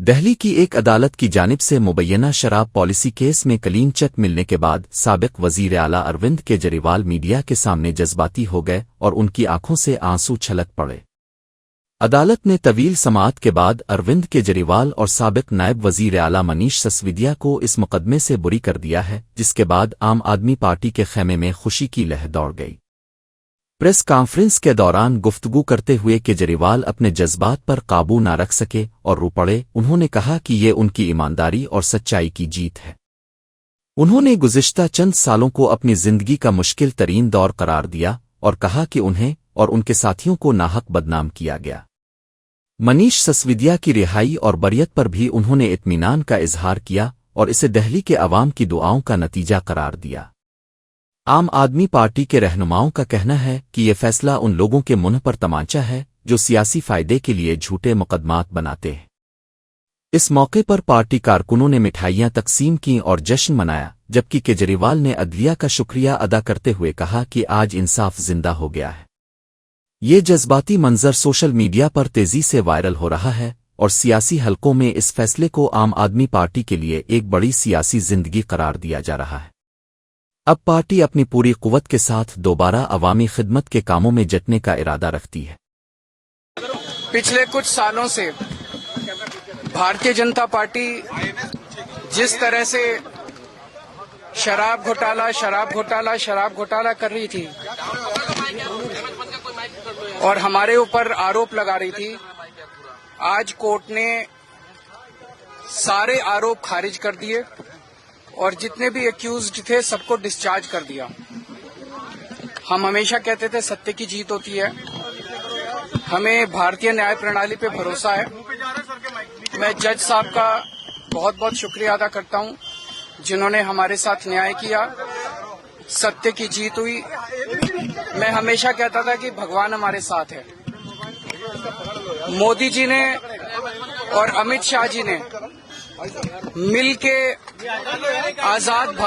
दिल्ली की एक अदालत की जानिब से मुबैना शराब पॉलिसी केस में क्लीन चिट मिलने के बाद साबिक वजीर आला अरविंद केजरीवाल मीडिया के सामने जज्बाती हो गए और उनकी आंखों से आंसू छलक पड़े। अदालत ने तवील समाअत के बाद अरविंद केजरीवाल और साबिक नायब वजीर आला मनीष सिसोदिया को इस मुकदमे से बरी कर दिया है, जिसके बाद आम आदमी पार्टी के खेमे में खुशी की लहर दौड़ गई। प्रेस कॉन्फ्रेंस के दौरान गुफ्तगू करते हुए केजरीवाल अपने जज्बात पर काबू न रख सके और रो पड़े। उन्होंने कहा कि ये उनकी ईमानदारी और सच्चाई की जीत है। उन्होंने गुज़िश्ता चंद सालों को अपनी जिंदगी का मुश्किल तरीन दौर करार दिया और कहा कि उन्हें और उनके साथियों को नाहक बदनाम किया गया। मनीष सिसोदिया की रिहाई और बरियत पर भी उन्होंने इत्मीनान का इजहार किया और इसे दिल्ली के अवाम की दुआओं का नतीजा करार दिया। आम आदमी पार्टी के रहनुमाओं का कहना है कि ये फैसला उन लोगों के मुंह पर तमाचा है जो सियासी फायदे के लिए झूठे मुकदमात बनाते हैं। इस मौके पर पार्टी कारकुनों ने मिठाइयां तकसीम की और जश्न मनाया, जबकि केजरीवाल ने अदलिया का शुक्रिया अदा करते हुए कहा कि आज इंसाफ जिंदा हो गया है। ये जज्बाती मंजर सोशल मीडिया पर तेजी से वायरल हो रहा है और सियासी हलकों में इस फैसले को आम आदमी पार्टी के लिए एक बड़ी सियासी जिंदगी करार दिया जा रहा है। अब पार्टी अपनी पूरी कुव्वत के साथ दोबारा अवामी खिदमत के कामों में जुटने का इरादा रखती है। पिछले कुछ सालों से भारतीय जनता पार्टी जिस तरह से शराब घोटाला कर रही थी और हमारे ऊपर आरोप लगा रही थी, आज कोर्ट ने सारे आरोप खारिज कर दिए और जितने भी एक्यूज्ड थे सबको डिस्चार्ज कर दिया। हम हमेशा कहते थे सत्य की जीत होती है। हमें भारतीय न्याय प्रणाली पे भरोसा है। मैं जज साहब का बहुत बहुत शुक्रिया अदा करता हूं जिन्होंने हमारे साथ न्याय किया, सत्य की जीत हुई। मैं हमेशा कहता था कि भगवान हमारे साथ है। मोदी जी ने और अमित शाह जी ने मिलके आजाद भारत